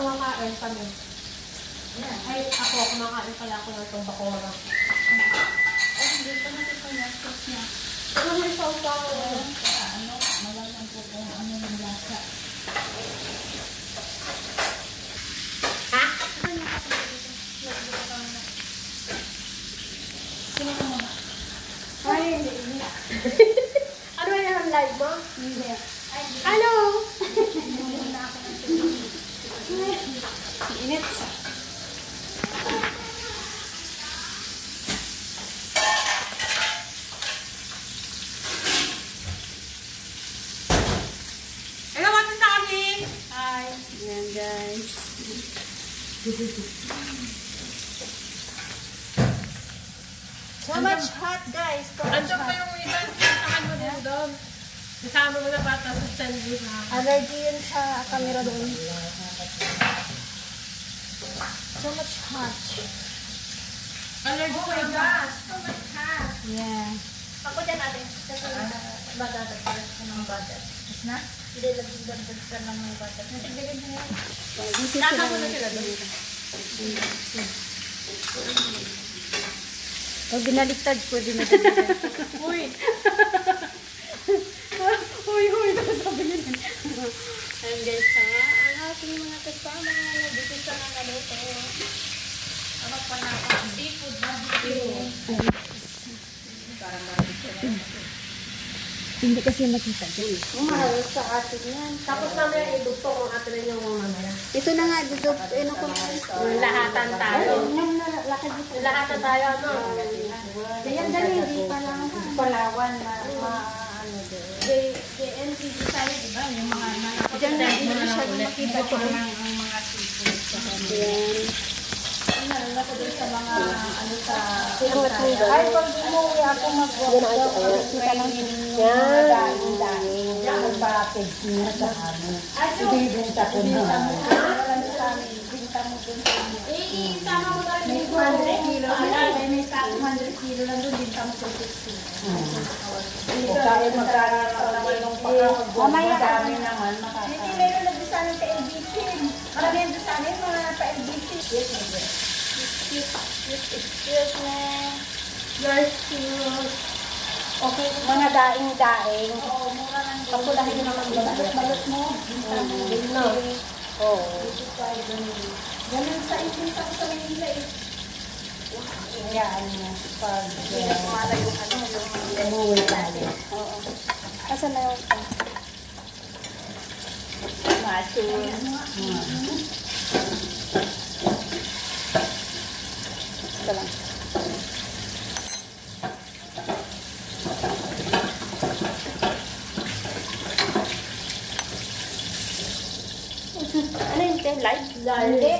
kumakain kami. Ay, ako, kumakain pala ako ng itong bakora. Ay, hindi pa natin pa yung sauce niya. Ano may sauce ako? Ano, malaman po kung ano yung lasa. Ha? Sino ka mo? Ay, hindi. Ano yung live mo? Hindi. Ano? Init. Hello, what's na kami? Hi. Ayan, guys. So much hot, guys. So much Andun pa hot. yung iba, saan mo din doon. Isama mo na bata sa sandwich na. Allergy yun sa camera doon. So much hot. Allergy ko yung gas. So much hot. Yeah. Ako dyan natin. Kasi badagdag ka ng badat. Na? Hindi lagdag ka ng badat. Natigdagan mo yan. Kaka mo na sila doon. Pag binaliktad, pwede na dito. Uy! Uy, sabi nyo yan. Ayan guys, ang ating mga kasama na dito sa mga luto. Ano pa na ako? Seafood barbecue. Hindi kasi makita dyan. Mahal sa atin yan. Tapos namin idugto kung atin rin yung mamaya. Ito na nga, dudog. Ano ko Lahatan tayo. Lahatan tayo, ano? Kaya dali, hindi pa lang Palawan na ano doon. JNTV tayo, di ba? Yung mga Diyan na, hindi masyadong makita ko. ang mga seafood. Ayan. Nalala ko doon sa mga ano sa... Ay, pag umuwi ako mag-work, kita lang yung daing-daing. Mag-package niya sa amin. Ibibinta ko na. Marami sa amin. Binta mo doon sa amin. Isama mo tayo. May 200 kilo. May 200 kilo lang doon. Binta mo sa 60. O kaya magkakaroon naman ng pagkakagawin. Madami naman Hindi makakaroon. meron nag sa amin sa LBC. Marami yan sa amin mga pa-LBC. Yes, excuse me. Yes, yes. Okay, mga daing-daing. Oo, mura lang doon. Kapulahin naman Balot mo. Binta mo. No. Oo. Ganun sa ibig sa Manila eh. Yan na. Pag Kumala yung ano, yung umuwi tayo. Oo. Asa na yung macho? Ito lang. Ano yun? Live? Hindi.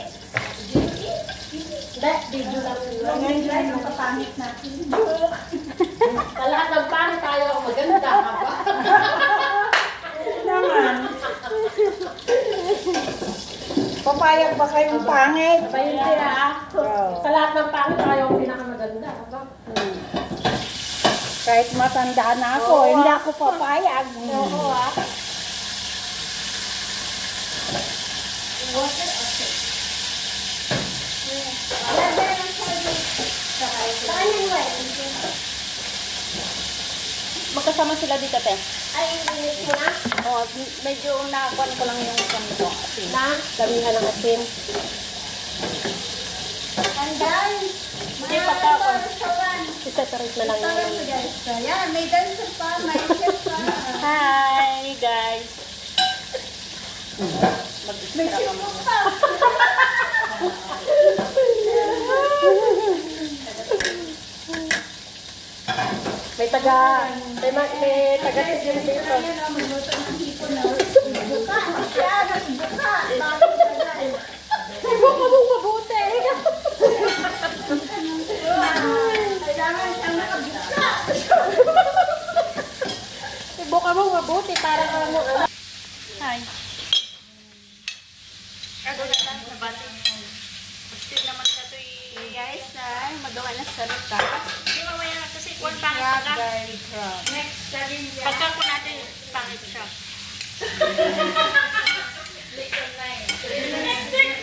Video lang. Ngayon lang yung kapangit natin. Sa lahat ng paano tayo ang maganda, ha ba? Naman. Papayag ba kayong pangit? Bayin sila. Oo. Sa lahat ng paano tayo ang pinakamaganda, ha ba? Kahit matanda na ako, Oo. hindi ako papayag. Oo, ha? Water or shake? Saan yung wet? Magkasama sila dito, te. Ay, init mo na? Oo, medyo nakuha ko lang yung kanito. Na? Damihan ng asin. Andan! Hindi pa pa ako. Restaurant! I-separate na lang Restaurant yung... guys. Ayan, may dancer pa, may chef pa. Hi, guys. May Mag-extra chef ka mo. pa. May taga-sigil dito. Ayan o, magluto ng hipon na. Buka! Yan, buka! Bago na yan. Nagbuka mong mabuti. Kailangan siyang nakabuka. Nagbuka mong mabuti para ano. Hi. Ako na lang sa bati. Gusto naman na ito guys na magawa na sa rita. Hindi mamaya kasi kung pangit Crab, ka. garlic crab. Next, sabi niya. Pagka po natin, pangit siya. Next,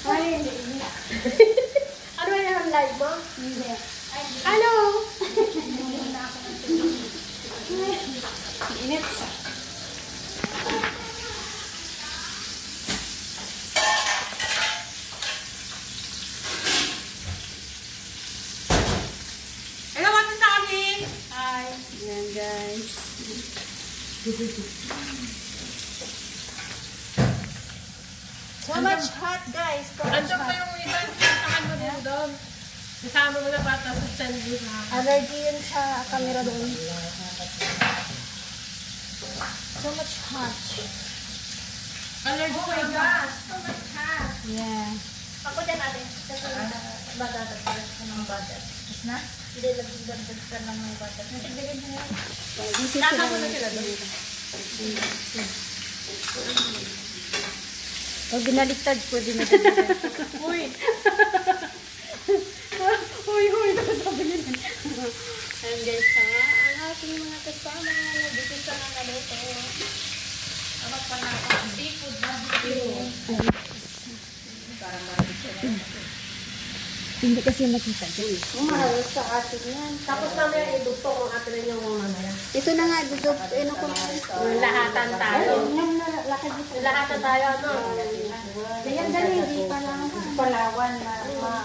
live mo? Hindi. Ano? Muna ako ng tubig. Init. Hello, what's na kami? Hi. Ayan, guys. So much hot, guys. So much Andun pa hot. yung iba, saan mo din doon. Kasama mo na bata sa sandwich ha. Allergy yun sa camera doon. So much hot. Allergy ko iba. So much hot. Yeah. Ako din natin. Kasi badata pa ng butter. Na? Hindi lagdag ka lang ng butter. Nagdagdagan mo yan. Nasa mo na sila doon. Pag binaliktad, pwede na Uy! Uy, sabi nila. Ayan guys, ang ating mga kasama na bisita na naluto. Ano pa na ako? Seafood barbecue. Hindi kasi makita dyan. Mahalos sa atin yan. Tapos namin idugto kung atin na yung mamaya. Ito na nga, dudog. Ano ko na. Lahatan tayo. Lakad dito. Lahatan tayo, no? Kaya dali, hindi pa lang. Palawan na ano doon.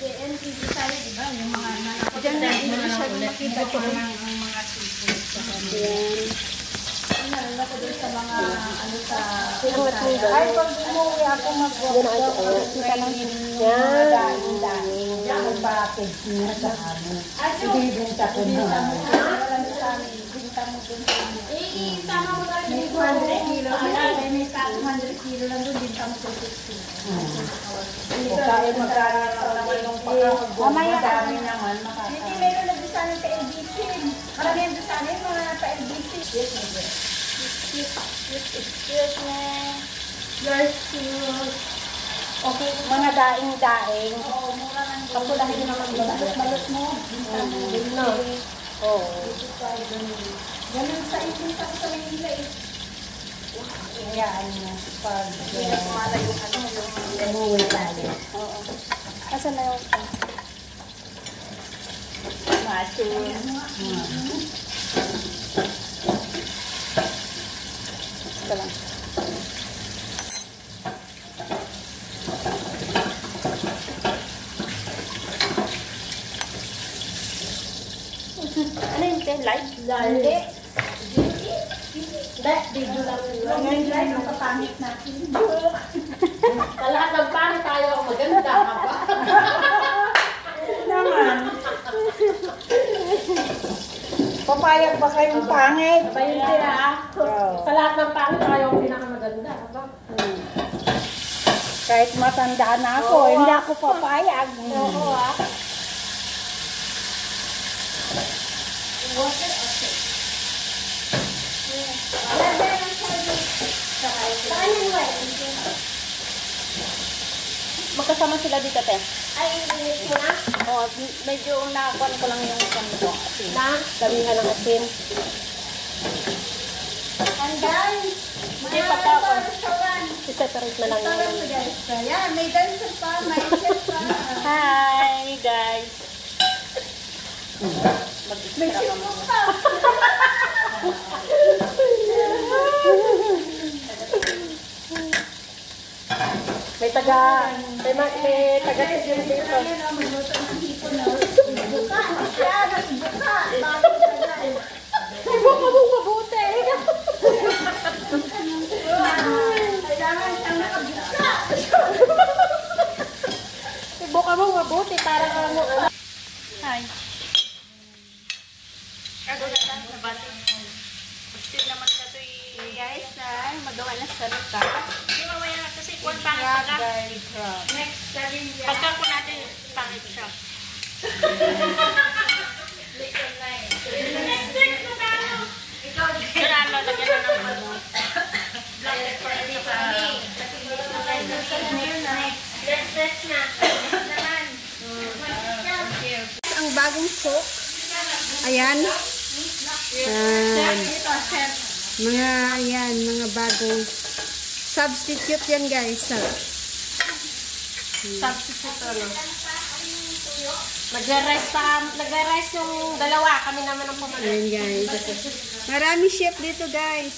JNTV tayo, di ba? Yung mga nanakot. Diyan na, Hindi masyado makita ko. Ang mga seafood. Ayan. Nalala ko din sa mga ano sa... Ay, pag umuwi ako mag-work, kita lang yung daing-daing. Yung package niya sa amin. Ibibenta ko na. Alam sa amin, binta mo dun sa inyo. Isama mo na rin. 200 kilo. May 200 kilo lang dun, binta mo sa 60. Kung kaya magkakaroon ng pagkakagod, dami naman Hindi, makakaroon. meron nag-bisa ng pa-LBC. Marami yung bisa ng mga pa-LBC. Excuse me. Okay, mga daing-daing. Oo, mura lang. Kapulahin mo naman balot mo. Binta mo. No. Oo. Ganun sa ibinta ko sa Manila eh. Hayaan mo. Pag Hindi na kumala yung ano, yung umuwi tayo. Oo. Asan na yung Macho. Ito lang. Ano yung pen? Live? Hindi. Hindi, video lang. Yung live, yung kapangit natin. Sa lahat ng pangit tayo, maganda ka ba? Naman. Papayag ba kayong pangit? Bayin sila. Oo. Sa lahat ng pangit tayo, pinakamaganda. Aba? Kahit matanda na ako, Oo, hindi ako papayag. Oo ah. Magkasama sila dito, te. Ay, init mo na? Oo, medyo nakakuan ko lang yung kanito. Na? Damihan ng asin. And guys, Hindi pa pa ako. I-separate na lang yun. Ayan, may dancer pa, may chef pa. Hi, guys. Mag-extra ka muna. May taga sigil dito. Magluto ng hipon na. Buka. Yan, buka. Bakit na yan? Ay, buka mong mabuti. Kailangan siyang nakabuka. Ay, buka mong mabuti. Parang ano. Hi. Kado na lang sa bati. Still naman ka ito guys na magawa na sa ruta. Hindi mamaya na kasi kung pangit pagka. Next, pagka po natin pangit siya. Next na tayo. Ikaw, Gerardo, lagyan na ng ano. Black pepper sa Next na. Naman. Ang bagong cook. Ayan. Mga bagong substitute yan guys. Substitute ano. Nag-rice yung dalawa. Kami naman ang pumalit. Ayan guys. Marami chef dito guys.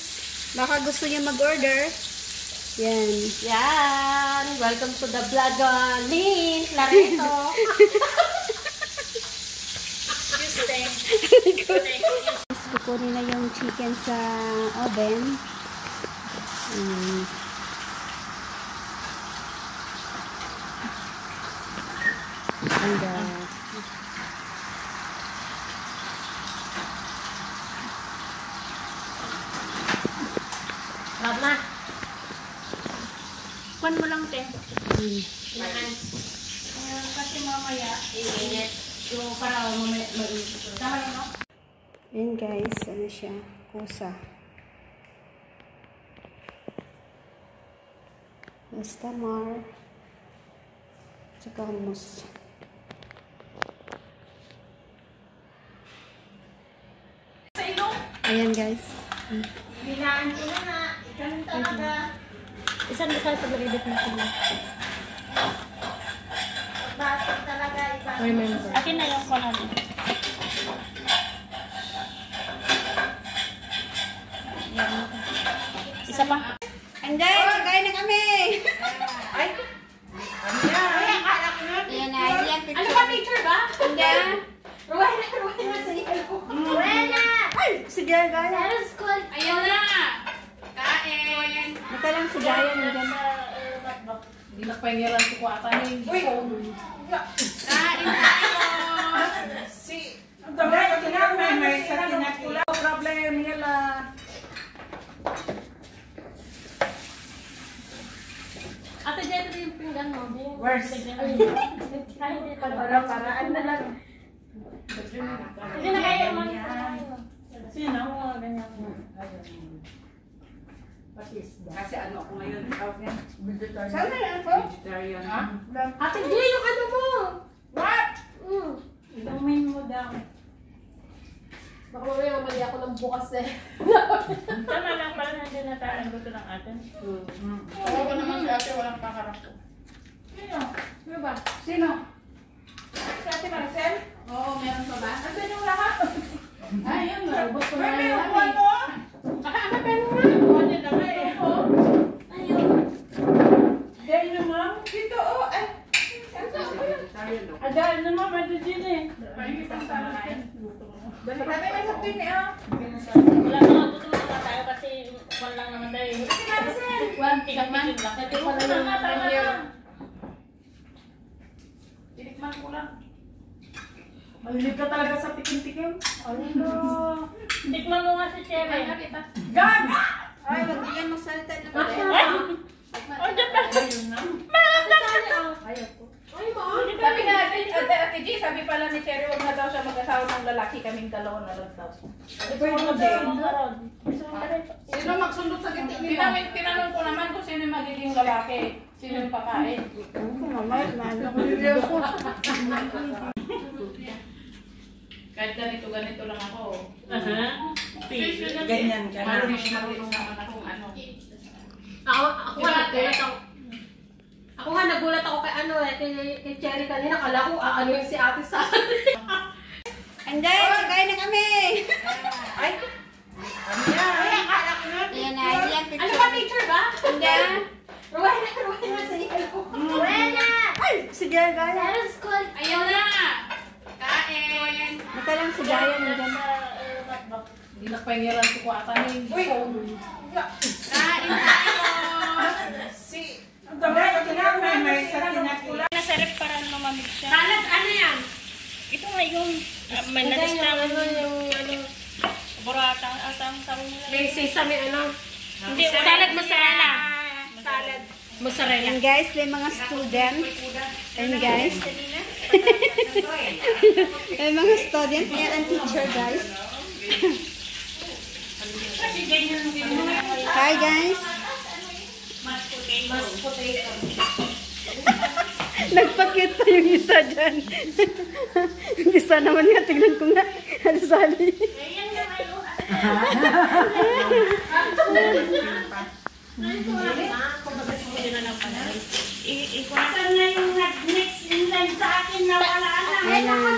Baka gusto niyo mag-order. Yan. Yan. Welcome to the vlog ni Lareto. Kukunin na yung chicken sa oven. Ganda. Sarap na. Kuan mo lang, te. Inahan. Kasi mamaya, Init. Yung para mamaya mainit. Tama yun, no? Ayan guys, ano siya? Kusa. Basta mar. Tsaka hummus. sa ilong. Ayan guys. Binaan ko na. Ganun talaga. Isang sa maridit na sila. Bakit talaga iba? Remember. Akin na yung konan. Isa pa. And guys, kakain na kami. Ay! Ano yan? Ay, akala ko na. Ayan na, ayan picture. Ano ba picture ba? Hindi. Ruwena sa iyo. Ay, si Jaya Gaya. Ayun na! Kain! Mata lang si Jaya nandyan. Hindi na pahingiran ko ko ata ni. Uy! Kain tayo! Ang dami ko tinapay. May sa tinapula. Problem nila. Ate, dito rin yung pinggan mo. Worse. Paraan na lang. Hindi na kayo man. Sino? Mga ganyan. Kasi ano ako ngayon? Vegetarian. Sana yan po. Vegetarian. Ha? Ate, di yung ano mo! What? Inumin mo daw. Baka mamaya mamali ako ng bukas eh. Tama lang pala na dinataan gusto ng atin. Oo ko naman si ate, walang kakarap ko. Sino? Ano ba? Sino? Si ate Maricel? Oo, meron pa ba? Andun yung lahat. Ay, yun. Naubos ko na May yun. upuan mo? Baka ano pa yun nga? Upuan niya naman eh. Ayun. Dahil naman. Dito, oh. Ay. Adal naman, madudin eh. Pahingitang talaga. Dami may sabtin eh, ah. Wala mga gusto naman tayo kasi kwan lang naman tayo. Si Maricel. Tikman lang. Tikman lang tayo. Tinikman ko lang. Mahilig ka talaga sa tikim-tikim. Ano? Tikman mo nga si Cherry. Gaga! Ay, wag yan magsalita na ba? Oh, dyan pa. Ay, mo. Sabi nga natin, Ate G, sabi pala ni Cherry, huwag na daw siya mag-asawa ng lalaki, kaming dalawa na lang daw. Ito yung Sino magsundot sa gitna? Tinanong ko naman kung sino yung magiging lalaki, sino yung kakain. Kahit ganito lang ako. Ganyan ka na. Marunong naman akong ano. Ako nga nagulat ako kay ano eh, kay Cherry kanina. Kala ko ano yung si ate sa akin. And guys, kakain na kami. Ay! Ano yan? Ay, akala ko na. Ayan na, ayan Ano picture. ba picture ba? Hindi. Ruwena sa iyo. Ay, si Jaya Gaya. Ayun na! Kain! Mata lang si Jaya nandyan. Hindi na pahingiran ko ata ni. Uy! Kain tayo! Ang dami ko tinapay. May sa tinapula. Nasa rep para lumamig siya. Salad, ano yan? Ito nga yung manalis Yung na ano, yung ano. buratang atang sabi nila. May sesame ano. Hindi, Salad mozzarella. Salad. Mozzarella. And guys, may mga student. And guys. May mga student. Ayan ang teacher guys. Hi guys. Mashed potato. Nagpa-cute pa yung isa dyan. Yung isa naman nga, tignan ko nga. Ano sali? Saan nga yung yan sa akin na wala na. Ay, naku,